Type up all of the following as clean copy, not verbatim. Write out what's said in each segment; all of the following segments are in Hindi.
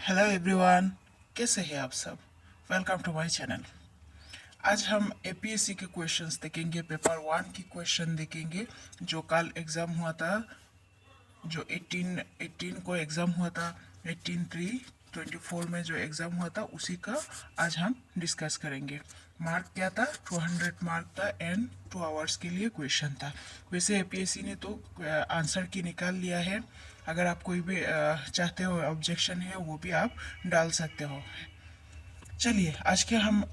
हेलो एवरीवन, कैसे हैं आप सब। Welcome to my channel. आज हम एपीएससी के क्वेश्चंस देखेंगे। पेपर 1 की क्वेश्चन देखेंगे जो कल एग्ज़ाम हुआ था, जो 18 को एग्ज़ाम हुआ था। 18/3/24 में जो एग्ज़ाम हुआ था उसी का आज हम डिस्कस करेंगे। मार्क क्या था? 200 मार्क था एंड 2 आवर्स के लिए क्वेश्चन था। वैसे एपीएससी ने तो आंसर की निकाल लिया है। अगर आप कोई भी चाहते हो, ऑब्जेक्शन है, वो भी आप डाल सकते हो। चलिए आज के हम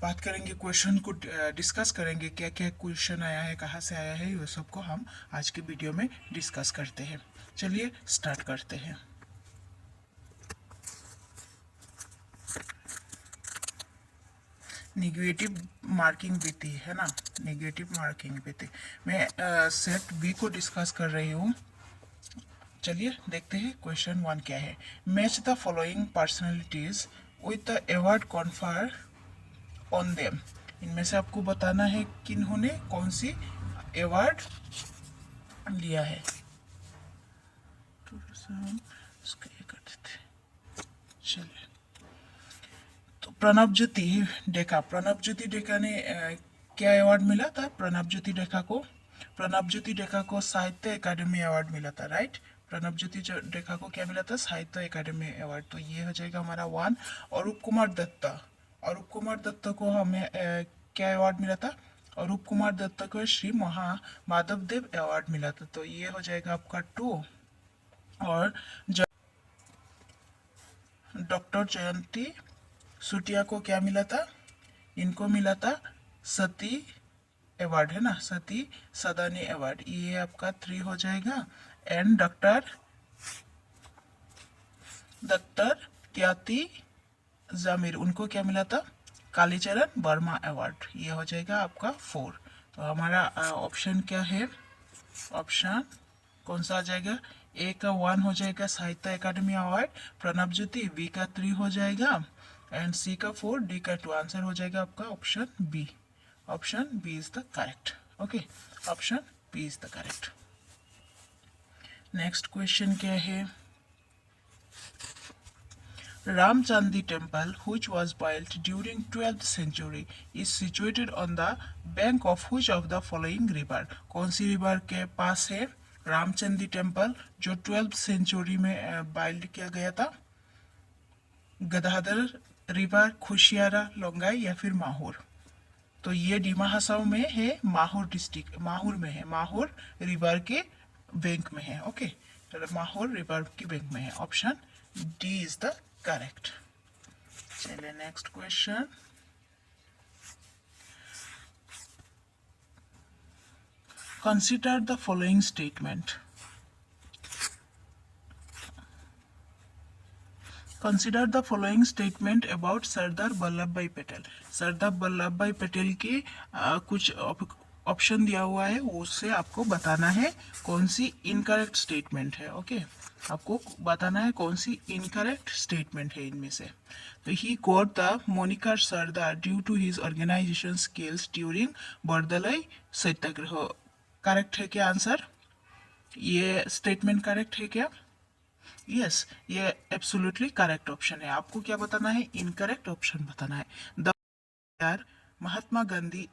बात करेंगे, क्वेश्चन को डिस्कस करेंगे। क्या क्या क्वेश्चन आया है, कहाँ से आया है, ये सबको हम आज के वीडियो में डिस्कस करते हैं। चलिए स्टार्ट करते हैं। निगेटिव मार्किंग भी थी, है ना। निगेटिव मार्किंग भी थी। मैं सेट बी को डिस्कस कर रही हूँ। चलिए देखते हैं क्वेश्चन 1 क्या है। Match the following personalities with the award confer on them. इनमें से आपको बताना है किन्होंने कौन सी अवार्ड लिया है। इसका ये कर देते। चलिए, तो प्रणब ज्योति डेका। प्रणब ज्योति डेका ने क्या अवार्ड मिला था प्रणब ज्योति डेका को? प्रणब ज्योति डेका को साहित्य अकादमी अवार्ड मिला था, राइट। प्रणब ज्योति डेका को क्या मिला था? साहित्य अकादमी अवार्ड। तो ये हो जाएगा हमारा 1। अरूप कुमार दत्ता। अरूप कुमार दत्ता को हमें क्या अवार्ड मिला था? अरूप कुमार दत्ता को श्री माधव देव अवार्ड मिला था। तो ये हो जाएगा आपका 2। और डॉक्टर जयंती सूटिया को क्या मिला था? इनको मिला था सती अवार्ड, है ना, सती सदानी अवार्ड। ये आपका 3 हो जाएगा। एंड डॉक्टर त्याती जामिर, उनको क्या मिला था? कालीचरण वर्मा अवार्ड। ये हो जाएगा आपका 4। तो हमारा ऑप्शन क्या है? ऑप्शन कौन सा आ जाएगा? ए का 1 हो जाएगा साहित्य अकादमी अवार्ड, प्रणब ज्योति। बी का 3 हो जाएगा एंड सी का 4, डी का 2। आंसर हो जाएगा आपका option B. Option B is the correct. Okay, option B is the correct. Next question क्या है? Ramchandi temple, which was built during 12th century, is situated on the bank of which of the following river? कौन सी रिवर के पास है रामचंदी टेम्पल जो 12th सेंचुरी में बिल्ड किया गया था? गदाधर रिवर, खुशियारा, लोंगाई या फिर माहौर? तो ये डिमा हसाओ में है, माहौर डिस्ट्रिक्ट, माहौर में है। माहौर रिवर के बैंक में है। ओके, माहौर रिवर की बैंक में है। Option D is the correct. चलिए next question. Consider the following statement. Consider the following statement about Sardar Vallabhbhai Patel. Sardar Vallabhbhai Patel की कुछ ऑप्शन दिया हुआ है, उससे आपको बताना है कौन सी इनकरेक्ट स्टेटमेंट है। ओके, आपको बताना है कौन सी इनकरेक्ट स्टेटमेंट है इनमें से। तो he got the moniker Sardar due to his organisation skills during Bardoli Satyagraha. Correct है क्या आंसर? ये स्टेटमेंट करेक्ट है क्या? यस, ये एब्सोल्युटली करेक्ट ऑप्शन है। आपको क्या बताना है? इनकरेक्ट ऑप्शन बताना है। The Mahatma Gandhi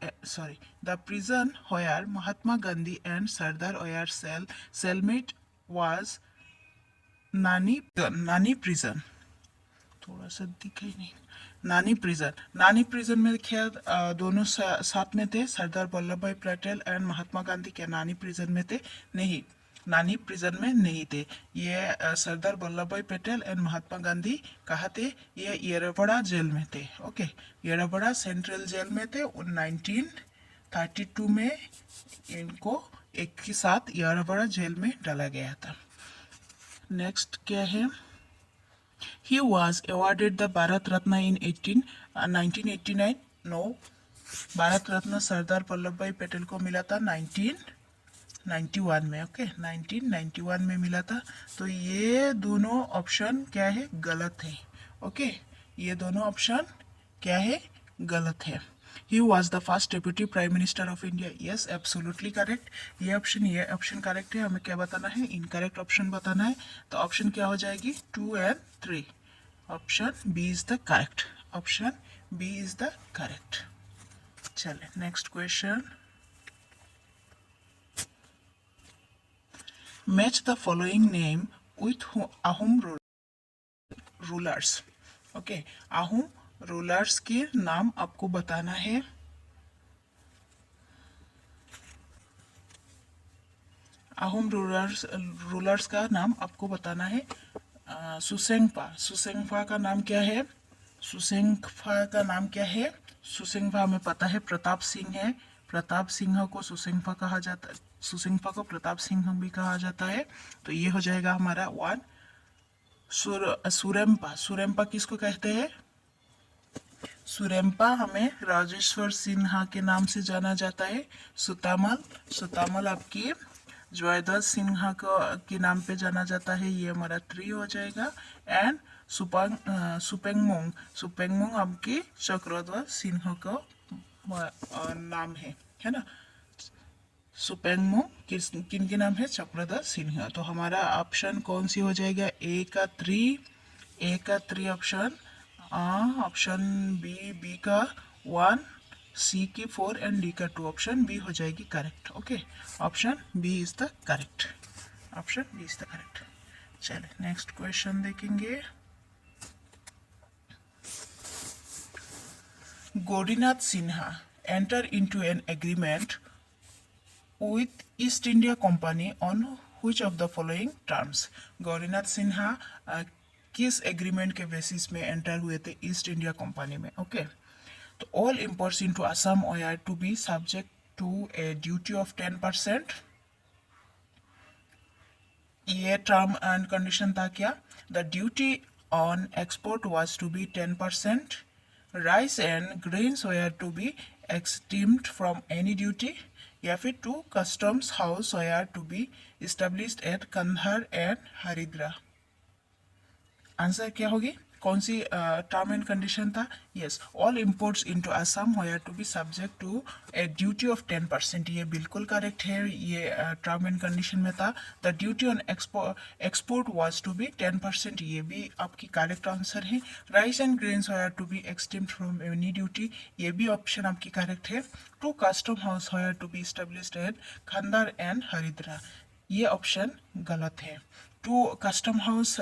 the prison where Mahatma Gandhi and Sardar were cellmate was नानी प्रिजन। थोड़ा सा दिखाई नहीं। नानी प्रिजन में क्या दोनों साथ में थे? सरदार वल्लभ भाई पटेल एंड महात्मा गांधी क्या नानी प्रिजन में थे? नहीं, नानी प्रिजन में नहीं थे। ये सरदार वल्लभ भाई पटेल एंड महात्मा गांधी कहाँ थे? ये येरवड़ा जेल में थे। ओके, येरवड़ा सेंट्रल जेल में थे। 1932 में इनको एक के साथ येरवड़ा जेल में डाला गया था। नेक्स्ट क्या है? He was awarded the Bharat Ratna in 1989. No, Bharat Ratna Sardar Vallabhbhai Patel को मिला था 1991 में। ओके, 1991 में मिला था। तो ये दोनों ऑप्शन क्या है? गलत है। ओके, ये दोनों ऑप्शन क्या है? गलत है। He was the first deputy prime minister of India. Yes, absolutely correct. ये ऑप्शन करेक्ट है। हमें क्या बताना है? इनकरेक्ट ऑप्शन बताना है। तो ऑप्शन क्या हो जाएगी? 2 and 3। Option B is the correct, option B is the correct. चले next question, match the following name with Ahom rulers. Okay, Ahom rulers के नाम आपको बताना है। अहोम रूलर्स का नाम आपको बताना है। सुसेंगफा, सुसेंगफा का नाम क्या है? सुसेंगफा का नाम क्या है? सुसेंगफा हमें पता है प्रताप सिंह है। प्रताप सिंह को सुसेंगफा कहा जाता है, सुसेंगफा को प्रताप सिंह भी कहा जाता है। तो ये हो जाएगा हमारा वन। सुरेम्पा, सुरेम्पा किसको कहते हैं? सुरेम्पा हमें राजेश्वर सिन्हा के नाम से जाना जाता है। सुतामल, सुतामल आपकी जयदत्त सिन्हा को के नाम पे जाना जाता है। ये हमारा 3 हो जाएगा। एंड सुपेंगमोंग, सुपेंगमोंग आपकी चक्रध्वज सिन्हा का नाम है ना। सुपेंगमोंग किन के नाम है? चक्रधर सिन्हा। तो हमारा ऑप्शन कौन सी हो जाएगा? ए का 3, ए का 3 ऑप्शन, ऑप्शन बी, बी का 1, सी की 4 एंड डी का 2, ऑप्शन बी हो जाएगी correct. Okay, option B is the correct, option B is the correct. चलिए नेक्स्ट क्वेश्चन देखेंगे। Gaurinath Sinha enter into an agreement with East India Company on which of the following terms? Gaurinath Sinha किस एग्रीमेंट के बेसिस में एंटर हुए थे ईस्ट इंडिया कंपनी में? ओके, तो all imports into Assam are to be subject to a duty of 10%। ये टर्म एंड कंडीशन था क्या? The duty on export was to be 10%। Rice and grains were to be exempted from any duty, या फिर 2 customs house were to be established at Kandahar and Haridra. Answer क्या होगी? कौन सी टर्म एंड कंडीशन था? Yes, all imports into Assam were to be subject to a duty of 10%। ये बिल्कुल करेक्ट है, ये टर्म एंड कंडीशन में था। The duty on export was to be 10%, ये भी आपकी करेक्ट आंसर है। Rice and grains were to be exempted from any duty, ये भी ऑप्शन आपकी करेक्ट है। 2 custom house were to be established at Khandar and Haridra, ये ऑप्शन गलत है। 2 कस्टम हाउस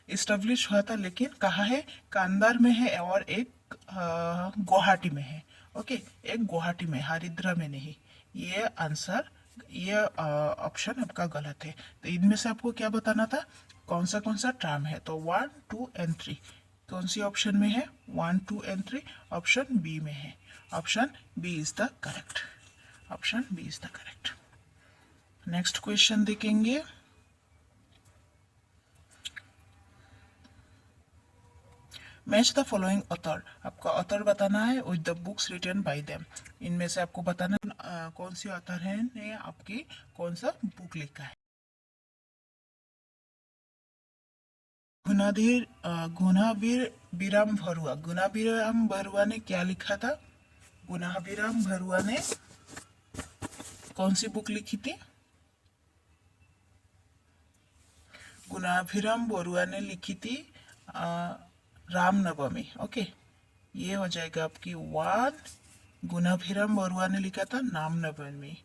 इस्टेब्लिश हुआ था, लेकिन कहाँ है? कांदार में है और एक गुवाहाटी में है। ओके, एक गुवाहाटी में, हरिद्रा में नहीं। ये आंसर, ये ऑप्शन आपका गलत है। तो इनमें से आपको क्या बताना था? कौन सा टर्म है? तो 1, 2 एंड 3 कौन सी ऑप्शन में है? 1, 2 एंड 3 ऑप्शन बी में है। Option B is the correct, option B is the correct. Next question देखेंगे। मैच द फॉलोइंग ऑथर, आपका ऑथर बताना है with the books written by them. इनमें से आपको बताना कौन सी ऑथर है ने आपकी कौन सा बुक लिखा है। गुणाभिराम बरुआ, गुणाभिराम बरुआ ने क्या लिखा था? गुणाभिराम बरुआ ने कौन सी बुक लिखी थी? गुणाभिराम बरुआ ने लिखी थी रामनवमी। ओके, ये हो जाएगा आपकी 1। गुणाभिराम बरुआ ने लिखा था रामनवमी।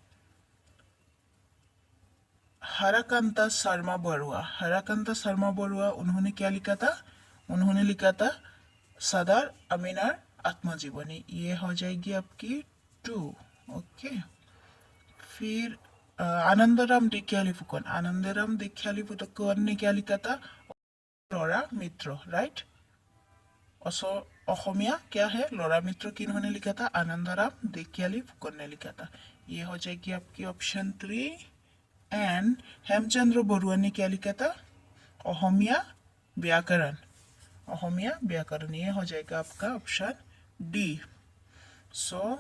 हरकांता शर्मा बरुआ, हरकांता शर्मा बरुआ उन्होंने क्या लिखा था? उन्होंने लिखा था सरदार अमीनार आत्मजीवनी, ये हो जाएगी आपकी 2। ओके, फिर आनंदराम दीक्षाली फुकन, आनंदराम दीक्षाली फुकन ने क्या लिखा था? लड़ा मित्र, राइट। असमिया क्या है? लड़ा मित्र किन्होंने लिखा था? आनंदराम दीक्षाली फुकन ने लिखा था। ये हो जाएगी आपकी ऑप्शन 3। एंड हेमचंद्र बरुआ ने क्या लिखा था? असमिया व्याकरण, असमिया व्याकरण, ये हो जाएगा आपका ऑप्शन डी। सो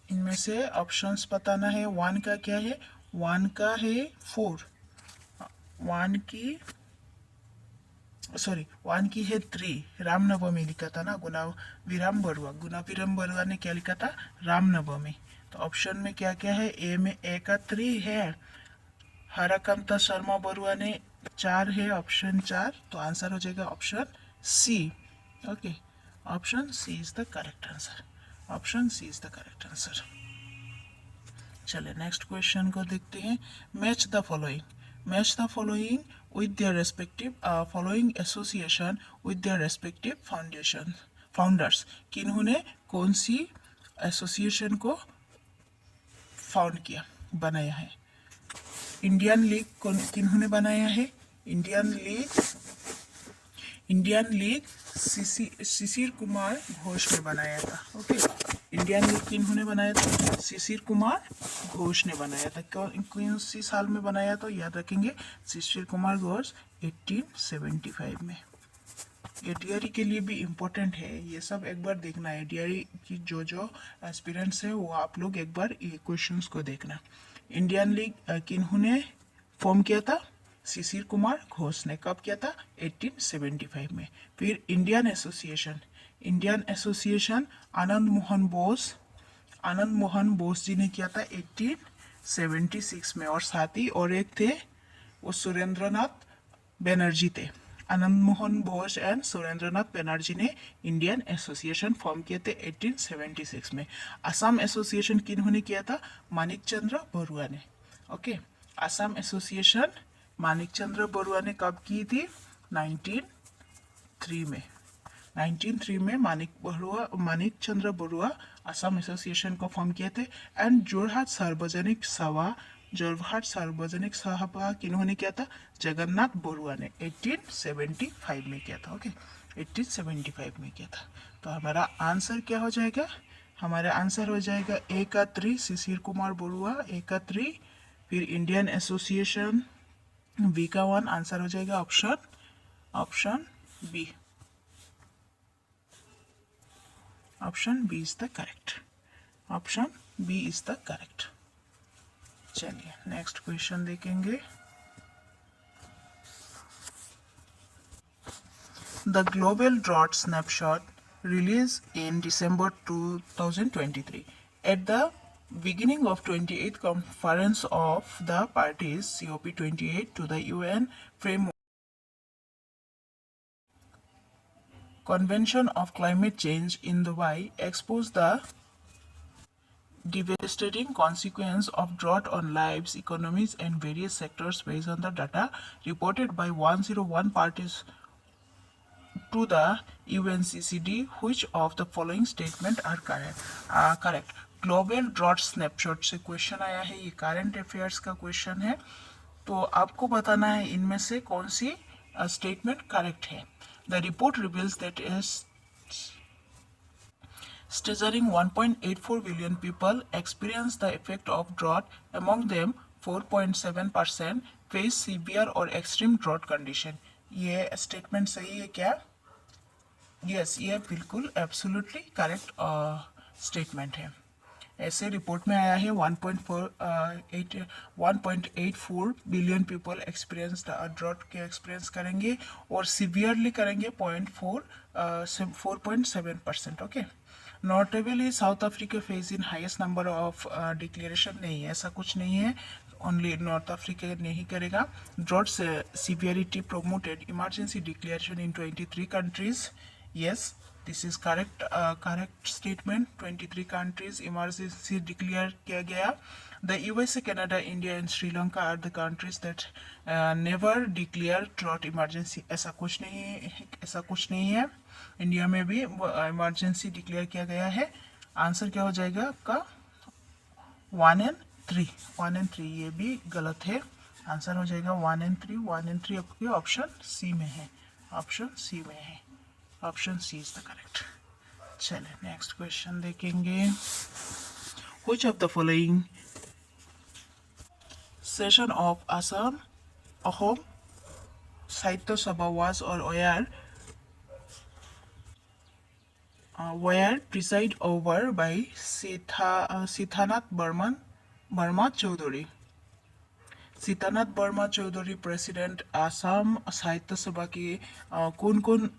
इनमें से ऑप्शंस बताना है। 1 का क्या है? 1 का है 4, 1 की सॉरी 1 की है 3, रामनवमी लिखा था ना। गुणाभिराम बरुआ, गुणाभिराम बरुआ ने क्या लिखा था? रामनवमी। तो ऑप्शन में क्या क्या है? ए में ए का 3 है। हरकांता शर्मा बरुआ ने 4 है, ऑप्शन 4। तो आंसर हो जाएगा option C. Okay, option C is the correct answer. Option C is the correct answer. चले नेक्स्ट क्वेश्चन को देखते हैं. Match the following. Match the following with their respective following association with their respective foundation founders. किन्होंने कौन सी एसोसिएशन को फाउंड किया, बनाया है? इंडियन लीग किन्होंने बनाया है? इंडियन लीग शिशिर कुमार घोष ने बनाया था. ओके, इंडियन लीग किन्होंने बनाया था? शिशिर कुमार घोष ने बनाया था. कौन सी साल में बनाया? तो याद रखेंगे शिशिर कुमार घोष 1875 में. ये डीआरई के लिए भी इम्पोर्टेंट है, ये सब एक बार देखना है. डीआरई की जो एस्पिरेंट्स है वो आप लोग एक बार ये क्वेश्चंस को देखना. इंडियन लीग किन्होंने फॉर्म किया था? शिशिर कुमार घोष ने. कब किया था? 1875 में. फिर इंडियन एसोसिएशन आनंद मोहन बोस जी ने किया था 1876 में. और साथ ही और एक थे वो सुरेंद्रनाथ बनर्जी थे. आनंद मोहन बोस एंड सुरेंद्रनाथ बनर्जी ने इंडियन एसोसिएशन फॉर्म किए थे 1876 में. असम एसोसिएशन किन्होंने किया था? मानिक चंद्र बरुआ ने. ओके, असम एसोसिएशन मानिक चंद्र बरुआ ने कब की थी? 1903 में. 1903 में मानिक चंद्र बरुआ असम एसोसिएशन को फॉर्म किए थे. एंड जोरहाट सार्वजनिक सभा किन्होंने किया था? जगन्नाथ बरुआ ने 1875 में किया था. ओके, 1875 में किया था. तो हमारा आंसर क्या हो जाएगा? हमारा आंसर हो जाएगा ए का 3 शिशिर कुमार बरुआ, ए का 3. फिर इंडियन एसोसिएशन बी का 1. आंसर हो जाएगा option B. Option B is the correct. Option B is the correct. चलिए नेक्स्ट क्वेश्चन देखेंगे. The global drought snapshot released in December 2023 at the beginning of 28th conference of the parties COP28 to the UN framework Convention of Climate Change in Dubai exposed the devastating consequence of drought on lives, economies, and various sectors based on the data reported by 101 parties to the UNCCD. Which of the following statement are correct? Global drought snapshot से क्वेश्चन आया है. ये करंट अफेयर्स का क्वेश्चन है, तो आपको बताना है इनमें से कौन सी स्टेटमेंट करेक्ट है. The report reveals that staggering 1.84 billion people experience the effect of drought. Among them 4.7% face severe or extreme drought condition. ये स्टेटमेंट सही है क्या? यस, ये बिल्कुल एब्सोल्युटली करेक्ट स्टेटमेंट है. ऐसे रिपोर्ट में आया है 1.84 बिलियन पीपल एक्सपीरियंस ड्रॉट के एक्सपीरियंस करेंगे और सिवियरली करेंगे 4.7%. Okay, notably south Africa face in highest number of declaration. नहीं है, ऐसा कुछ नहीं है, ओनली नॉर्थ अफ्रीका नहीं करेगा. Drought severity promoted emergency declaration in 23 countries. Yes, this is correct statement. 23 countries emergency declare किया गया. The USA, Canada, India and Sri Lanka are the countries that never declare drought emergency. ऐसा कुछ नहीं है. इंडिया में भी इमरजेंसी डिक्लेयर किया गया है. आंसर क्या हो जाएगा आपका? 1 and 3. ये भी गलत है. आंसर हो जाएगा 1 and 3. 1 and 3 आपके ऑप्शन सी में है. Option C is the correct. चले नेक्स्ट क्वेश्चन देखेंगे. Which of the following session of Ahom Sahitya Sabha was or were presided over by Sithanath Burma Chaudhary. Sitanath Varma Chaudhary president Assam Sahitya Sabha के कौन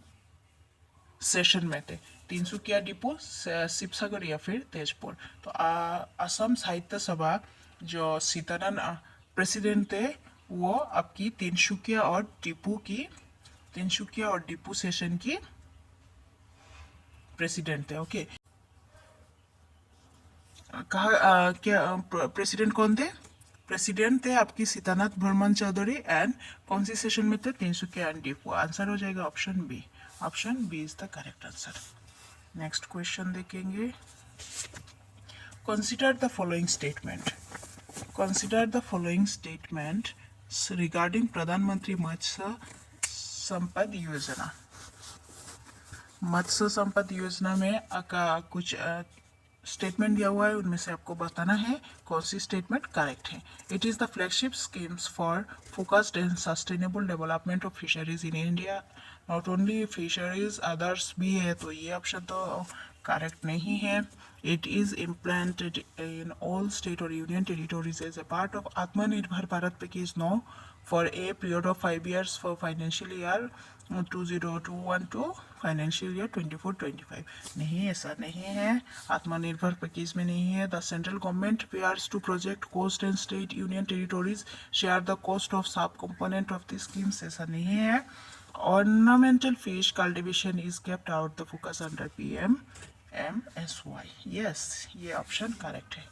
सेशन में थे? तिनसुकिया, डिपो, शिवसागर या फिर तेजपुर. तो आसाम साहित्य सभा जो सीतानाथ प्रेसिडेंट थे वो आपकी तिनसुकिया और टीपू की तिनसुकिया और टीपू सेशन की प्रेसिडेंट थे। ओके, कहा क्या प्रेसिडेंट कौन थे? प्रेसिडेंट थे आपकी सीतानाथ बर्मन चौधरी एंड कौन सी सेशन में थे? तिनसुकिया एंड टीपू। आंसर हो जाएगा option B. Option B is the correct answer. Next question देखेंगे। Consider the following statement. Consider the following statement regarding Pradhan Mantri Matsya संपद योजना। मत्स्य संपद योजना में कुछ स्टेटमेंट दिया हुआ है, उनमें से आपको बताना है कौन सी स्टेटमेंट करेक्ट है। It is the flagship schemes for focused and sustainable development of fisheries in India. Not only fisheries others भी है, तो ये ऑप्शन तो करेक्ट नहीं है। It is implanted in all state और union territories as a part of Atmanirbhar Bharat package 9 for a period of 5 years for financial year 2021 to financial year 24-25। नहीं, ऐसा नहीं है, आत्मनिर्भर पैकेज में नहीं है। The central government payers to project cost and state union territories share the cost of sub component of this schemes, ऐसा नहीं है। Ornamental fish cultivation is kept out the focus under PMMSY। Yes, ये ऑप्शन करेक्ट है।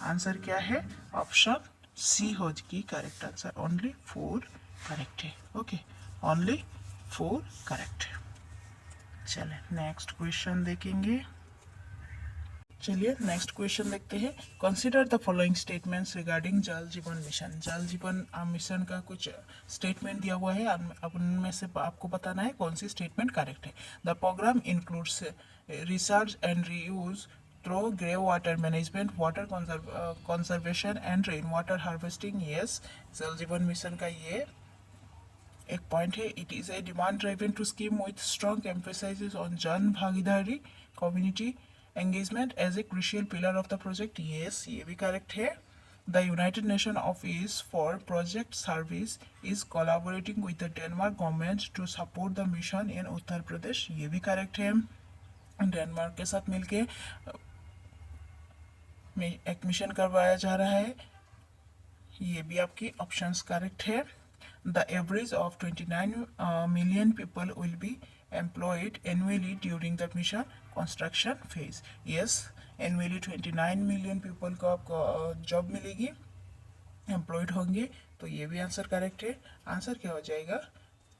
आंसर क्या है? ऑप्शन सी हो की करेक्ट आंसर। ओनली 4 करेक्ट है। ओके, ओनली 4 करेक्ट है। चलिए नेक्स्ट क्वेश्चन देखेंगे। चलिए नेक्स्ट क्वेश्चन देखते हैं। Consider the following statements regarding जल जीवन मिशन। जल जीवन मिशन का कुछ स्टेटमेंट दिया हुआ है, अब उनमें से आपको बताना है कौन सी स्टेटमेंट करेक्ट है। The program includes research and reuse through grey water management, water conservation and rain water harvesting. Yes, Jal Jeevan mission का ये एक पॉइंट है। It is a demand driven to scheme with strong emphasize on Jan Bhagidari community engagement as a crucial pillar of the project. Yes, ये भी करेक्ट है। The United Nation office for project service is collaborating with the Denmark government to support the mission in Uttar Pradesh. ये भी करेक्ट है। डेनमार्क के साथ मिलके एक मिशन करवाया जा रहा है, ये भी आपकी ऑप्शंस करेक्ट है। The average of 29 million people will be employed annually during the mission construction phase. Yes, annually 29 million people को आपको जॉब मिलेगी, एम्प्लॉयड होंगे, तो ये भी आंसर करेक्ट है। आंसर क्या हो जाएगा?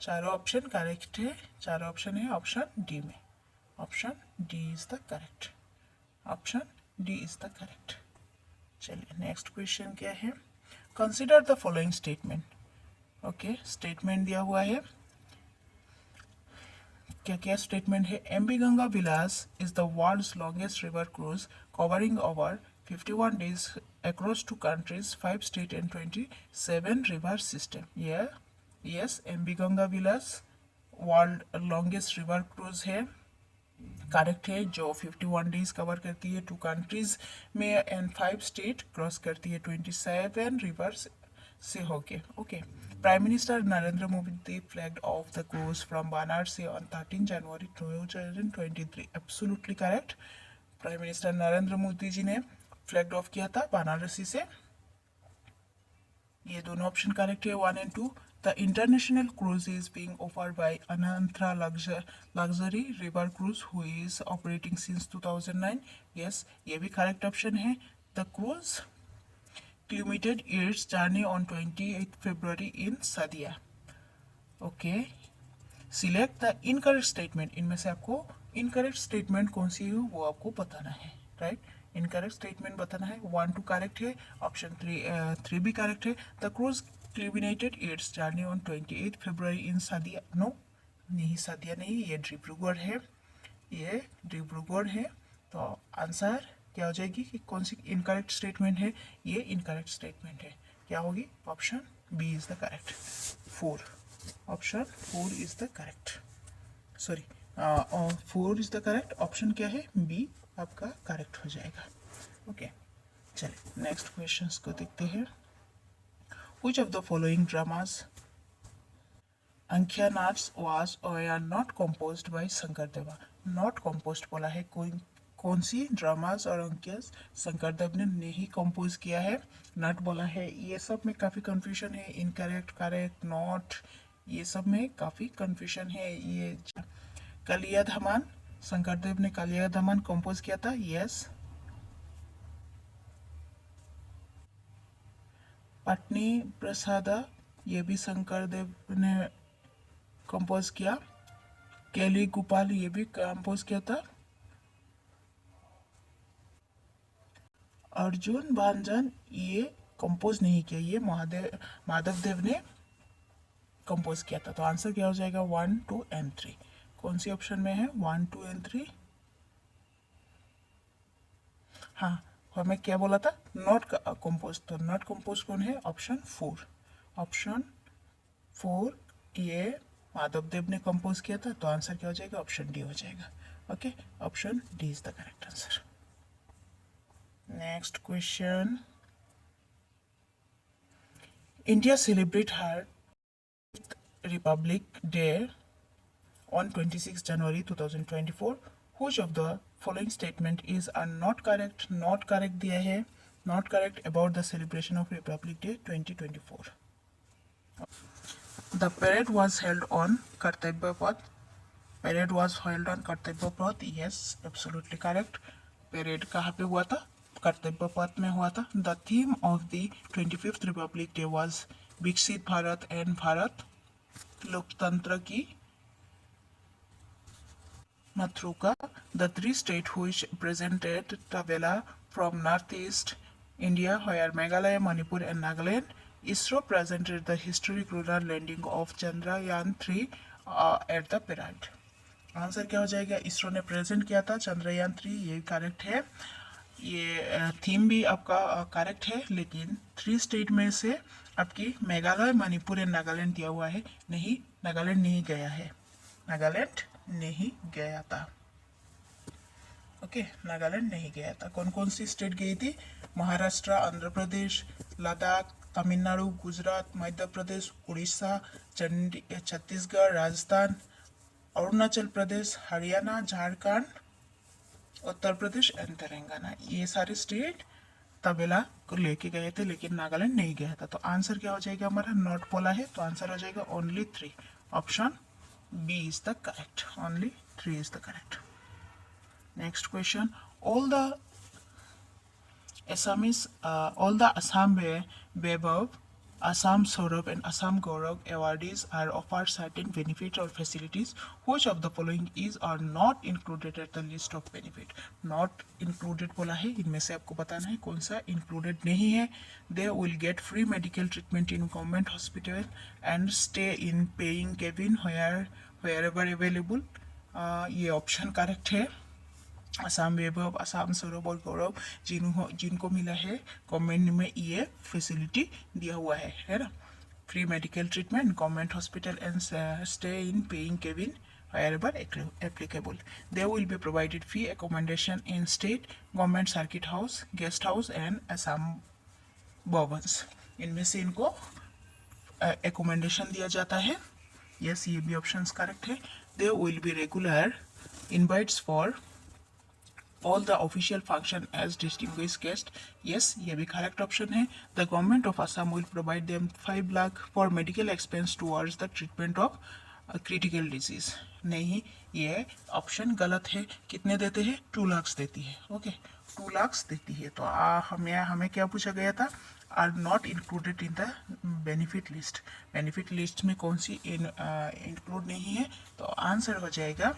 चारों ऑप्शन करेक्ट है, चारों ऑप्शन है ऑप्शन डी में। Option D is the correct. Option D is the correct. चलिए नेक्स्ट क्वेश्चन क्या है। Consider the following statement. Okay, statement दिया हुआ है, क्या क्या स्टेटमेंट है। MB Ganga Vilas is the world's longest river cruise covering over 51 days across 2 countries, 5 states and 27 river system। Yes, MB Ganga Vilas world longest river cruise है, करेक्ट है, जो 51 डेज कवर करती है 2 कंट्रीज में एंड 5 स्टेट क्रॉस करती है 27 रिवर्स से होके। Okay, Prime Minister Narendra Modi flagged off the cruise from Banarsi on 13 January 2023। Absolutely correct। Prime minister Narendra Modi ji ने फ्लैग ऑफ किया था बनारसी से। ये दोनों ऑप्शन करेक्ट है, 1 and 2। The international cruise is being offered by Anantara luxury river cruise who is operating since 2009। Yes, ये भी करेक्ट ऑप्शन है। The cruise limited its journey on 28 February in Sadia। Okay, select the incorrect statement. इनमें से आपको इनकरेक्ट स्टेटमेंट कौन सी है वो आपको बताना है, राइट। इनकरेक्ट स्टेटमेंट बताना है। 1, 2 करेक्ट है, ऑप्शन 3 भी करेक्ट है। The cruise terminated its journey on 28 February in Sadiya. No, नहीं, सादिया नहीं, ये डिब्रूगढ़ है, ये डिब्रूगढ़ है। तो आंसर क्या हो जाएगी कि कौन सी इनकरेक्ट स्टेटमेंट है? ये इनकरेक्ट स्टेटमेंट है, क्या होगी? Option B is the correct. 4, option 4 is the correct. Sorry, 4 is the correct. Option क्या है? बी आपका करेक्ट हो जाएगा। ओके, चलिए नेक्स्ट क्वेश्चंस को देखते हैं। Which of the following dramas Ankiya Naats was or not composed by Sankardeva? Not composed बोला है, कौन सी ड्रामास और अंक्यस शंकरदेव ने नहीं कंपोज किया है? नट बोला है। ये सब में काफ़ी कंफ्यूजन है, इनकरेक्ट, करेक्ट, नॉट, ये सब में काफ़ी कंफ्यूजन है। ये कालिया धमान, शंकरदेव ने कालिया धमान कंपोज किया था, यस। पटनी प्रसादा, ये भी शंकरदेव ने कंपोज किया। केली गोपाल, ये भी कंपोज किया था। अर्जुन भांजन, ये कंपोज नहीं किया, ये माधव देव ने कंपोज किया था। तो आंसर क्या हो जाएगा? 1, 2 एंड 3। कौन सी ऑप्शन में है 1, 2 एंड 3? हाँ, हमें क्या बोला था? Not compose. तो नॉट कंपोज कौन है? ऑप्शन 4। ऑप्शन 4 ये माधव देव ने कंपोज किया था। तो आंसर क्या हो जाएगा? ऑप्शन डी हो जाएगा। Okay, option D is the correct answer. Next question. India celebrate her Republic Day on 26 January 2024. Which of the following statement is not correct? Not correct दिया है, not correct about the celebration of Republic Day 2024. The parade was held on Kartavya Path. Parade was held on Kartavya Path. Yes, absolutely correct. Parade कहाँ पे हुआ था? कर्तव्य पथ में हुआ था। The theme of the 25th Republic Day was विकसित भारत एंड भारत लोकतंत्र की Matruka. The three states which presented Tavela from northeast India, where Meghalaya, Manipur, and Nagaland, ISRO presented the historic lunar landing of Chandrayaan-3 at the parade. Answer क्या हो जाएगा? इसरो ने प्रेजेंट किया था चंद्रयान 3, ये करेक्ट है। ये थीम भी आपका करेक्ट है, लेकिन 3 स्टेट में से आपकी मेघालय, मणिपुर एंड नागालैंड दिया हुआ है। नहीं, नागालैंड नहीं गया है, नागालैंड नहीं गया था। ओके, नागालैंड नहीं गया था। कौन कौन सी स्टेट गई थी? महाराष्ट्र, आंध्र प्रदेश, लद्दाख, तमिलनाडु, गुजरात, मध्य प्रदेश, उड़ीसा, छत्तीसगढ़, राजस्थान, अरुणाचल प्रदेश, हरियाणा, झारखंड, उत्तर प्रदेश एंड तेलंगाना। ये सारे स्टेट तबेला को लेके गए थे, लेकिन नागालैंड नहीं गया था। तो आंसर क्या हो जाएगा? हमारा नॉट बोला है, तो आंसर हो जाएगा only 3। Option B is the correct. Only 3 is the correct. Next question. All the Assam Vaibhav, Assam Saurabh, and Assam Gaurav awardees are offered certain benefits or facilities. Which of the following is or not included at the list of benefit? Not included बोला है, इनमें से आपको बताना है कौन सा included नहीं है। They will get free medical treatment in government hospital and stay in paying cabin wherever available. ये ऑप्शन करेक्ट है। असम वैभव, असम सौरभ और गौरव जिनको मिला है गवर्नमेंट में ये फैसिलिटी दिया हुआ है ना? Free medical treatment, government hospital and stay in paying cabin wherever applicable. They will be provided free accommodation in state, government circuit house, guest house and Assam bhavans. इनमें से इनको accommodation दिया जाता है। Yes, ये भी ऑप्शंस करेक्ट है। There will be regular invites for all the official function as distinguished guest. Yes, ये भी correct option है। The government of Assam will provide them 5 lakh for medical expense towards the treatment of critical disease. नहीं, ये ऑप्शन गलत है। कितने देते हैं? 2 lakhs देती है। ओके, 2 lakhs देती है। तो हमें क्या पूछा गया था? Are not included in the benefit list. Benefit list में कौन सी इंक्लूड नहीं है? तो आंसर हो जाएगा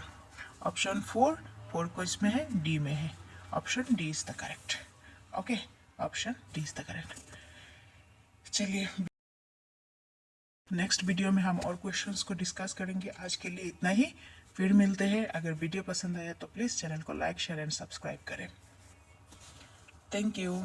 ऑप्शन 4। 4 को इसमें है, डी में है। Option D is the correct. Okay, option D is the correct. चलिए, नेक्स्ट वीडियो में हम और क्वेश्चंस को डिस्कस करेंगे। आज के लिए इतना ही, फिर मिलते हैं। अगर वीडियो पसंद आया तो प्लीज़ चैनल को लाइक, शेयर एंड सब्सक्राइब करें। Thank you.